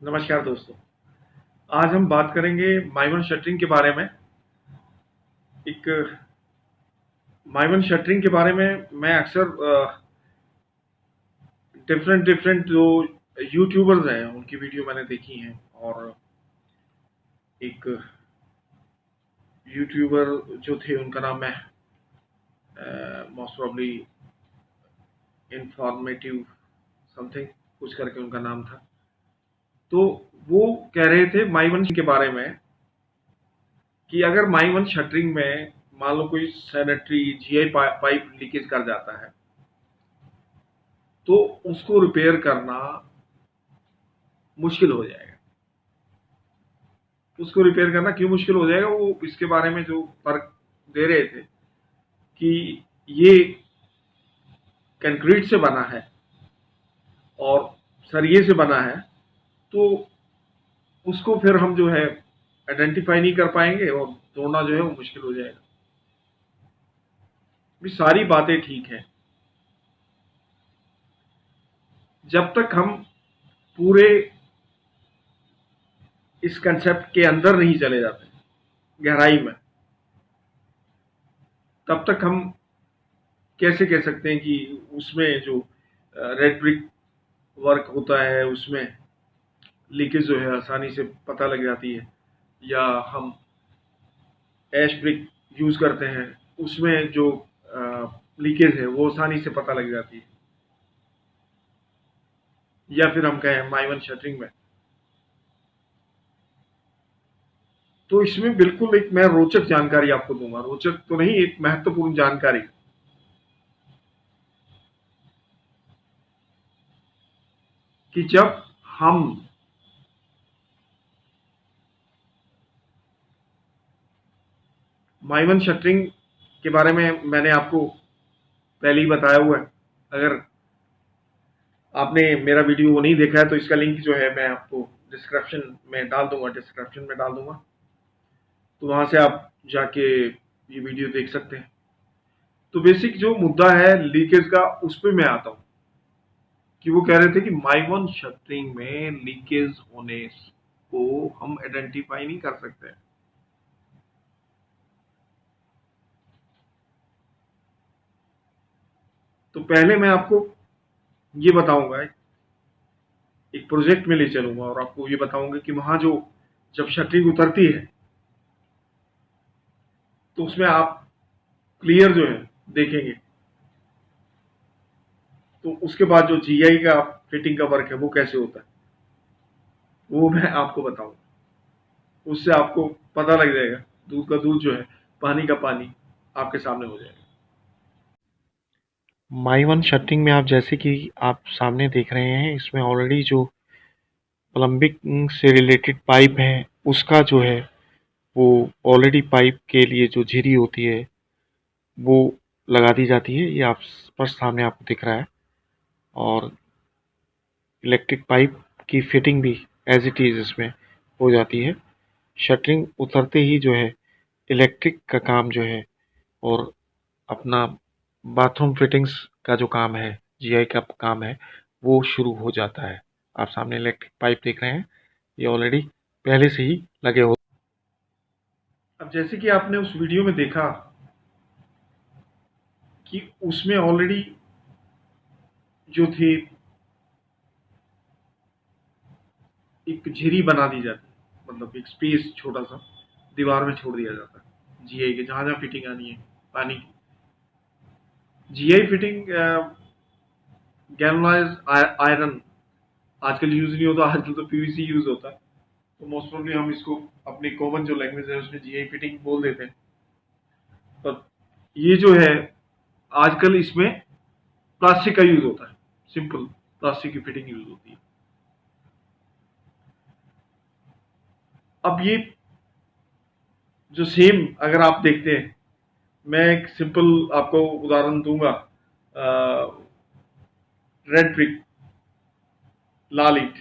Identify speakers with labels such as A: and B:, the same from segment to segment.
A: नमस्कार दोस्तों। आज हम बात करेंगे माइमन शटरिंग के बारे में। एक माइमन शटरिंग के बारे में मैं अक्सर डिफरेंट डिफरेंट जो यूट्यूबर्स हैं उनकी वीडियो मैंने देखी हैं। और एक यूट्यूबर जो थे उनका नाम है मोस्ट प्रॉब्ली इंफॉर्मेटिव समथिंग कुछ करके उनका नाम था। तो वो कह रहे थे माइमन के बारे में कि अगर माइमन शटरिंग में मान लो कोई सैनिटरी जीआई पाइप लीकेज कर जाता है तो उसको रिपेयर करना मुश्किल हो जाएगा। उसको रिपेयर करना क्यों मुश्किल हो जाएगा, वो इसके बारे में जो तर्क दे रहे थे कि ये कंक्रीट से बना है और सरिये से बना है, तो उसको फिर हम जो है आइडेंटिफाई नहीं कर पाएंगे और तोड़ना जो है वो मुश्किल हो जाएगा। ये सारी बातें ठीक है जब तक हम पूरे इस कंसेप्ट के अंदर नहीं चले जाते गहराई में, तब तक हम कैसे कह सकते हैं कि उसमें जो रेड ब्रिक वर्क होता है उसमें लीकेज जो है आसानी से पता लग जाती है, या हम ऐश ब्रिक यूज करते हैं उसमें जो लीकेज है वो आसानी से पता लग जाती है, या फिर हम कहें माइवन शटरिंग में। तो इसमें बिल्कुल एक मैं रोचक जानकारी आपको दूंगा, रोचक तो नहीं, एक महत्वपूर्ण जानकारी कि जब हम माइवन शटरिंग के बारे में मैंने आपको पहले ही बताया हुआ है। अगर आपने मेरा वीडियो नहीं देखा है तो इसका लिंक जो है मैं आपको डिस्क्रिप्शन में डाल दूंगा, तो वहां से आप जाके ये वीडियो देख सकते हैं। तो बेसिक जो मुद्दा है लीकेज का उस पर मैं आता हूं कि वो कह रहे थे कि माइवन शटरिंग में लीकेज होने को हम आइडेंटिफाई नहीं कर सकते। तो पहले मैं आपको ये बताऊंगा, एक प्रोजेक्ट में ले चलूंगा और आपको ये बताऊंगा कि वहां जो जब शटरिंग उतरती है तो उसमें आप क्लियर जो है देखेंगे। तो उसके बाद जो जीआई का फिटिंग का वर्क है वो कैसे होता है वो मैं आपको बताऊंगा। उससे आपको पता लग जाएगा, दूध का दूध जो है, पानी का पानी आपके सामने हो जाएगा।
B: माई शटरिंग में आप जैसे कि आप सामने देख रहे हैं, इसमें ऑलरेडी जो प्लम्बिंग से रिलेटेड पाइप है उसका जो है वो ऑलरेडी पाइप के लिए जो झिरी होती है वो लगा दी जाती है। ये आप स्पष्ट सामने आपको दिख रहा है। और इलेक्ट्रिक पाइप की फिटिंग भी एज इट इज़ इसमें हो जाती है। शटरिंग उतरते ही जो है इलेक्ट्रिक का काम जो है और अपना बाथरूम फिटिंग्स का जो काम है, जीआई का काम है, वो शुरू हो जाता है। आप सामने इलेक्ट्रिक पाइप देख रहे हैं, ये ऑलरेडी पहले से ही लगे हो।
A: अब जैसे कि आपने उस वीडियो में देखा कि उसमें ऑलरेडी जो थी एक झिरी बना दी जाती है, मतलब एक स्पेस छोटा सा दीवार में छोड़ दिया जाता है जीआई के, जहां जहां फिटिंग आनी है पानी की। जीआई फिटिंग गैल्वनाइज्ड आयरन आजकल यूज नहीं होता, आजकल तो पीवीसी यूज होता है। तो मोस्ट प्रोबेबली हम इसको अपनी कॉमन जो लैंग्वेज है उसमें जीआई फिटिंग बोल देते हैं। पर ये जो है आजकल इसमें प्लास्टिक का यूज होता है, सिंपल प्लास्टिक की फिटिंग यूज होती है। अब ये जो सेम अगर आप देखते हैं, मैं एक सिंपल आपको उदाहरण दूंगा। रेड ब्रिक, लाल ईंट,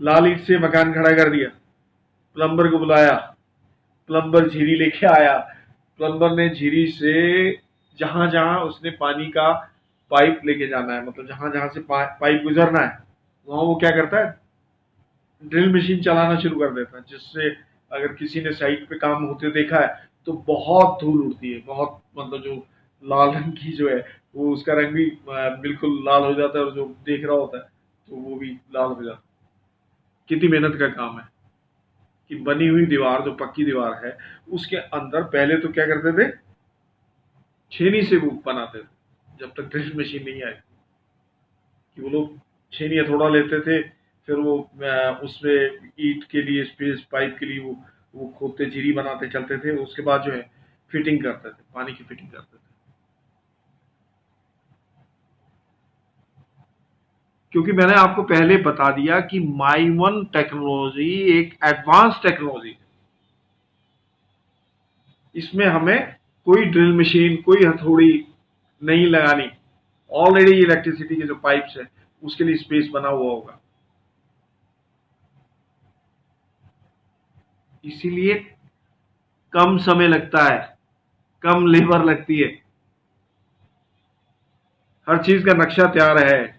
A: लाल ईंट से मकान खड़ा कर दिया, प्लम्बर को बुलाया, प्लम्बर झिरी लेके आया, प्लम्बर ने झिरी से जहां जहां उसने पानी का पाइप लेके जाना है, मतलब जहां जहां से पाइप गुजरना है वहां वो क्या करता है, ड्रिल मशीन चलाना शुरू कर देता है, जिससे अगर किसी ने साइट पे काम होते देखा है तो बहुत धूल उड़ती है, बहुत मतलब जो लाल रंग की जो है वो उसका रंग भी बिल्कुल लाल हो जाता है, और जो देख रहा होता है तो वो भी लाल हो जाता है। कितनी मेहनत का काम है कि बनी हुई दीवार, जो पक्की दीवार है, उसके अंदर पहले तो क्या करते थे, छेनी से वो बनाते थे, जब तक ड्रिल मशीन नहीं आई, कि वो लोग छेनी हथौड़ा लेते थे, फिर वो उसमें ईंट के लिए स्पेस पाइप के लिए वो खोदते, जीरी बनाते चलते थे, उसके बाद जो है फिटिंग करते थे, पानी की फिटिंग करते थे। क्योंकि मैंने आपको पहले बता दिया कि माइवन टेक्नोलॉजी एक एडवांस टेक्नोलॉजी है। इसमें हमें कोई ड्रिल मशीन, कोई हथौड़ी नहीं लगानी। ऑलरेडी इलेक्ट्रिसिटी के जो पाइप्स है उसके लिए स्पेस बना हुआ होगा, इसीलिए कम समय लगता है, कम लेबर लगती है, हर चीज का नक्शा तैयार है।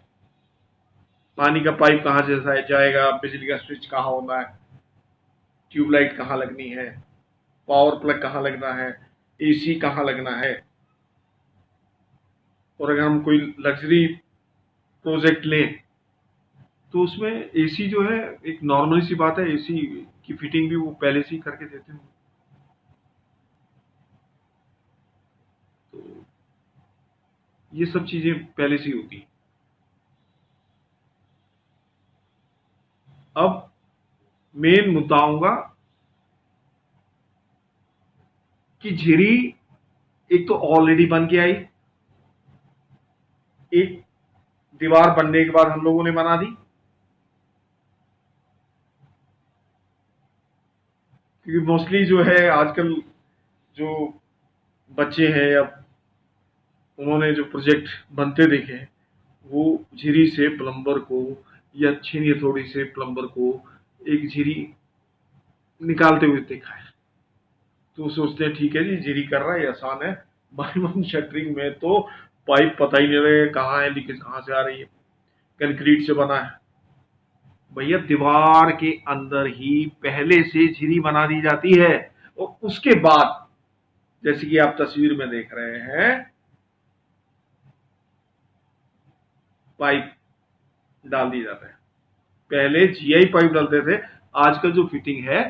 A: पानी का पाइप कहाँ से जाएगा, बिजली का स्विच कहाँ होना है, ट्यूबलाइट कहाँ लगनी है, पावर प्लग कहाँ लगना है, एसी कहाँ लगना है। और अगर हम कोई लग्जरी प्रोजेक्ट लें तो उसमें एसी जो है, एक नॉर्मल सी बात है, एसी की फिटिंग भी वो पहले से ही करके देते हैं। तो ये सब चीजें पहले से ही होती हैं। अब मेन मुद्दा आऊंगा कि झिरी एक तो ऑलरेडी बन के आई, एक दीवार बनने के बाद हम लोगों ने बना दी, क्योंकि मोस्टली जो है आजकल जो बच्चे हैं या उन्होंने जो प्रोजेक्ट बनते देखे हैं, वो झिरी से प्लम्बर को या छीनी हथौड़ी से प्लम्बर को एक झिरी निकालते हुए देखा है। तो सोचते हैं ठीक है जी, झिरी कर रहा है, ये आसान है। बायमन शटरिंग में तो पाइप पता ही नहीं रहे कहाँ है, लीकेज कहाँ से आ रही है, कंक्रीट से बना है। भैया दीवार के अंदर ही पहले से झिरी बना दी जाती है, और उसके बाद जैसे कि आप तस्वीर में देख रहे हैं, पाइप डाल दी जाता है। पहले जीआई पाइप डालते थे, आजकल जो फिटिंग है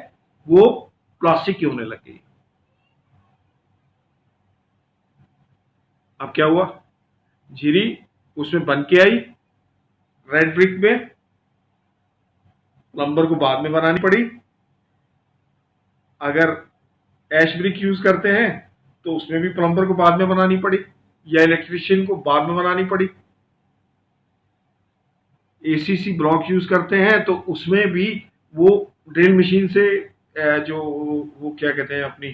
A: वो प्लास्टिक की होने लग गई। अब क्या हुआ, झिरी उसमें बन के आई रेड ब्रिक में, प्लम्बर को बाद में बनानी पड़ी। अगर एश ब्रिक यूज करते हैं तो उसमें भी प्लम्बर को बाद में बनानी पड़ी, या इलेक्ट्रिशियन को बाद में बनानी पड़ी। एसीसी ब्लॉक यूज करते हैं तो उसमें भी वो ड्रिल मशीन से जो वो क्या कहते हैं अपनी,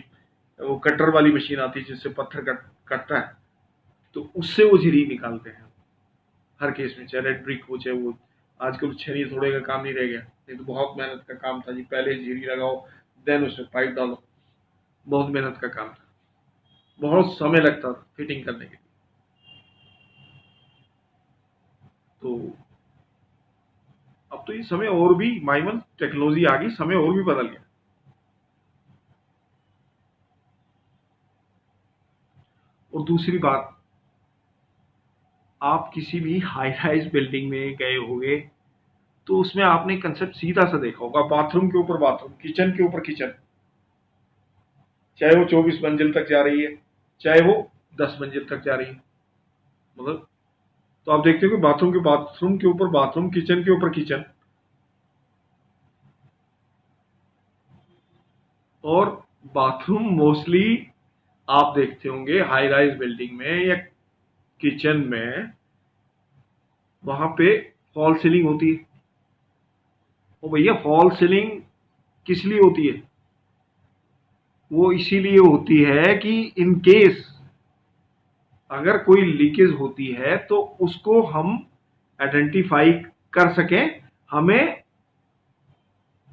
A: वो कटर वाली मशीन आती है जिससे पत्थर कटता है, तो उससे वो झिरी निकालते हैं। हर केस में चाहे रेड ब्रिक हो चाहे वो, आजकल छेनी थोड़े का काम नहीं रह गया, नहीं तो बहुत मेहनत का काम था जी, पहले झिरी लगाओ देन उसमें पाइप डालो, बहुत मेहनत का काम था, बहुत समय लगता था फिटिंग करने के लिए। तो अब तो ये समय और भी, माइमन टेक्नोलॉजी आ गई, समय और भी बदल गया। और दूसरी बात, आप किसी भी हाई राइज बिल्डिंग में गए होंगे तो उसमें आपने कंसेप्ट सीधा सा देखा होगा, बाथरूम के ऊपर बाथरूम, किचन के ऊपर किचन, चाहे वो 24 मंजिल तक जा रही है, चाहे वो 10 मंजिल तक जा रही है। मतलब तो आप देखते हो कि बाथरूम के ऊपर बाथरूम, किचन के ऊपर किचन। और बाथरूम मोस्टली आप देखते होंगे हाई राइज बिल्डिंग में या किचन में, वहां पे फॉल सीलिंग होती है। और भैया फॉल सीलिंग किस लिए होती है, वो इसीलिए होती है कि इन केस अगर कोई लीकेज होती है तो उसको हम आइडेंटिफाई कर सकें, हमें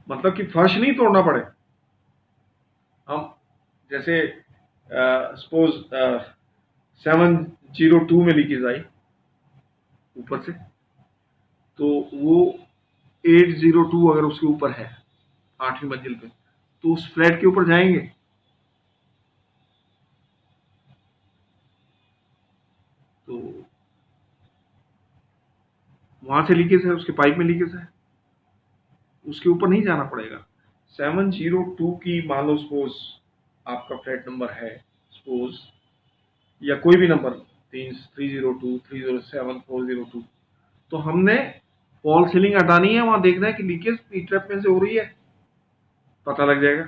A: मतलब कि फर्श नहीं तोड़ना पड़े। हम जैसे सपोज 702 में लीकेज आई ऊपर से, तो वो 802 अगर उसके ऊपर है 8वीं मंजिल पे, तो उस फ्लैट के ऊपर जाएंगे, तो वहां से लीकेज है, उसके पाइप में लीकेज है, उसके ऊपर नहीं जाना पड़ेगा। 702 की मान लो सपोज आपका फ्लैट नंबर है, सपोज, या कोई भी नंबर 302 307 402, तो हमने फॉल सीलिंग हटानी है, वहां देखना है कि लीकेज ई ट्रैप में से हो रही है, पता लग जाएगा।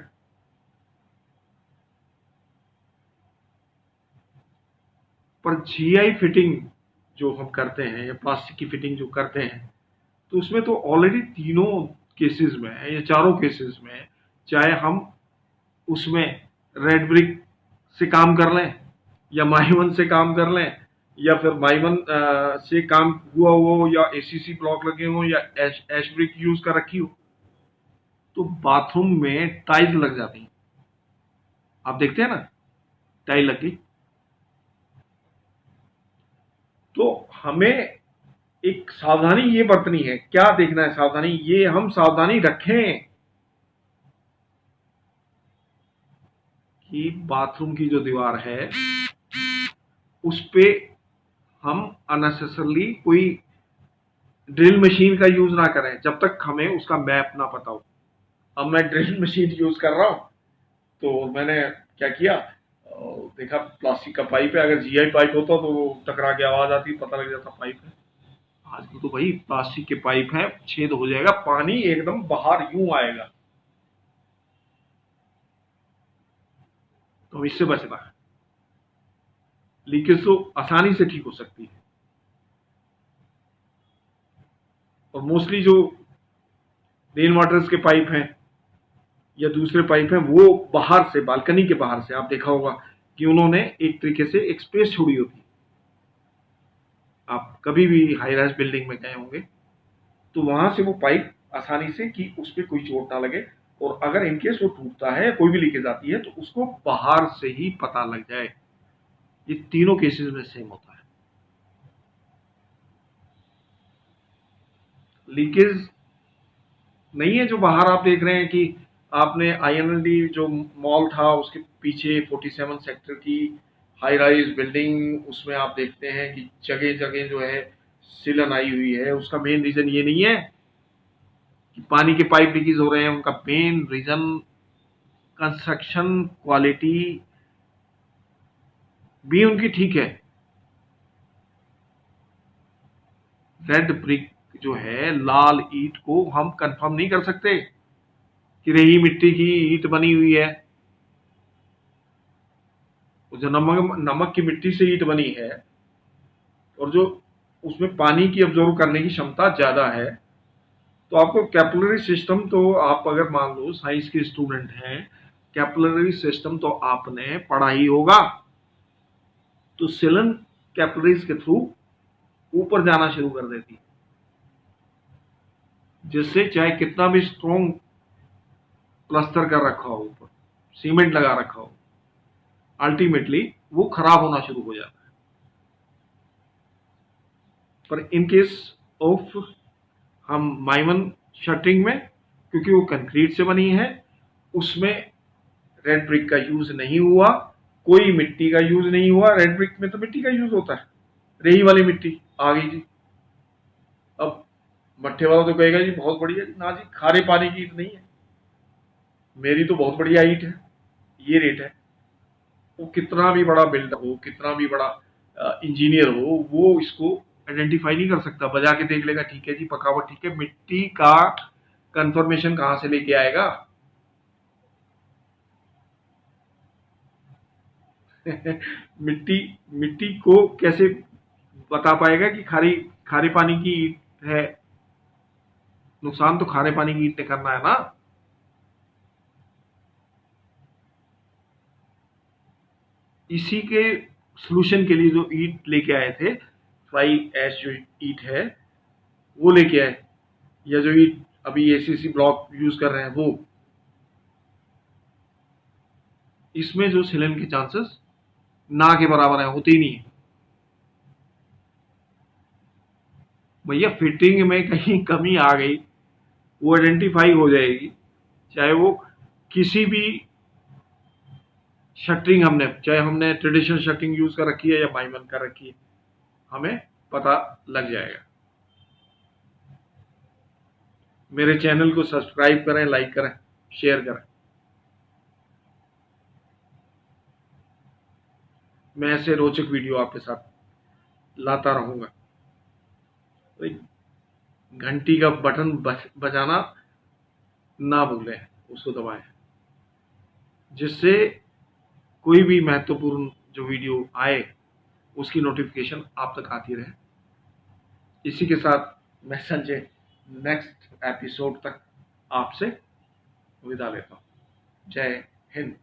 A: पर जीआई फिटिंग जो हम करते हैं या प्लास्टिक की फिटिंग जो करते हैं, तो उसमें तो ऑलरेडी तीनों केसेस में या चारों केसेस में, चाहे हम उसमें रेड ब्रिक से काम कर लें या माइवन से काम कर लें, या फिर माइवन से काम हुआ हो, या एसीसी ब्लॉक लगे हो, या एश ब्रिक यूज कर रखी हो, तो बाथरूम में टाइल्स लग जाती हैं। आप देखते हैं ना, टाइल लग गई, तो हमें एक सावधानी ये बरतनी है। क्या देखना है सावधानी, ये हम सावधानी रखें कि बाथरूम की जो दीवार है उस पे हम अननेसेसरली कोई ड्रिल मशीन का यूज ना करें जब तक हमें उसका मैप ना पता हो। अब मैं ड्रिल मशीन यूज कर रहा हूं, तो मैंने क्या किया, देखा प्लास्टिक का पाइप है, अगर जीआई पाइप होता तो वो टकरा के आवाज आती, पता लग जाता पाइप है। आजकल तो भाई प्लास्टिक के पाइप है, छेद हो जाएगा, पानी एकदम बाहर यूं आएगा, तो इससे बचना है। लीकेज तो आसानी से ठीक हो सकती है, और मोस्टली जो रेन वाटर्स के पाइप हैं या दूसरे पाइप हैं, वो बाहर से, बालकनी के बाहर से, आप देखा होगा कि उन्होंने एक तरीके से एक स्पेस छोड़ी होती है। आप कभी भी हाई राइज बिल्डिंग में गए होंगे, तो वहां से वो पाइप आसानी से, कि उस पर कोई चोट ना लगे, और अगर इनकेस वो टूटता है, कोई भी लीकेज आती है, तो उसको बाहर से ही पता लग जाए। ये तीनों केसेस में सेम होता है। लीकेज नहीं है जो बाहर आप देख रहे हैं कि आपने आईएनएलडी जो मॉल था उसके पीछे 47 सेक्टर की हाई राइज बिल्डिंग, उसमें आप देखते हैं कि जगह जगह जो है सिलन आई हुई है। उसका मेन रीजन ये नहीं है कि पानी के पाइप लीकेज हो रहे हैं, उनका मेन रीजन कंस्ट्रक्शन क्वालिटी भी उनकी ठीक है। रेड ब्रिक जो है, लाल ईंट को हम कंफर्म नहीं कर सकते कि रही मिट्टी की ईंट बनी हुई है। जो नमक नमक की मिट्टी से ईंट बनी है, और जो उसमें पानी की अब्जॉर्व करने की क्षमता ज्यादा है, तो आपको कैपिलरी सिस्टम, तो आप अगर मान लो साइंस के स्टूडेंट हैं, कैपिलरी सिस्टम तो आपने पढ़ा ही होगा। तो सिलन कैपिलरीज के थ्रू ऊपर जाना शुरू कर देती है, जिससे चाहे कितना भी स्ट्रॉन्ग प्लास्टर कर रखा हो, ऊपर सीमेंट लगा रखा हो, अल्टीमेटली वो खराब होना शुरू हो जाता है। पर इन केस ऑफ हम माइमन शटरिंग में, क्योंकि वो कंक्रीट से बनी है, उसमें रेड ब्रिक का यूज नहीं हुआ, कोई मिट्टी का यूज नहीं हुआ। रेड ब्रिक में तो मिट्टी का यूज होता है, रेही वाली मिट्टी आ गई जी। अब मट्ठे वाला तो कहेगा जी बहुत बढ़िया जी, ना जी, खारे पानी की ईंट नहीं है, मेरी तो बहुत बढ़िया ईंट है, ये रेट है। वो कितना भी बड़ा बिल्डर हो, कितना भी बड़ा इंजीनियर हो, वो इसको आइडेंटिफाई नहीं कर सकता। बजा के देख लेगा, ठीक है जी, पकावट ठीक है, मिट्टी का कंफर्मेशन कहां से लेके आएगा? मिट्टी मिट्टी को कैसे बता पाएगा कि खारी खारे पानी की ईंट है? नुकसान तो खारे पानी की ईंट ने करना है ना। इसी के सोल्यूशन के लिए जो ईंट लेके आए थे, फ्राई ऐश जो ईंट है वो लेके आए, या जो ईंट अभी एसीसी ब्लॉक यूज कर रहे हैं वो, इसमें जो सिलन के चांसेस ना के बराबर है, होते ही नहीं है। भैया फिटिंग में कहीं कमी आ गई वो आइडेंटिफाई हो जाएगी, चाहे वो किसी भी शटरिंग चाहे हमने ट्रेडिशनल शटरिंग यूज कर रखी है या बाइमन कर रखी है, हमें पता लग जाएगा। मेरे चैनल को सब्सक्राइब करें, लाइक करें, शेयर करें। मैं ऐसे रोचक वीडियो आपके साथ लाता रहूंगा। घंटी का बटन बजाना ना भूलें, उसको दबाएं, जिससे कोई भी महत्वपूर्ण जो वीडियो आए उसकी नोटिफिकेशन आप तक आती रहे। इसी के साथ मैं संजय नेक्स्ट एपिसोड तक आपसे विदा लेता हूं। जय हिंद।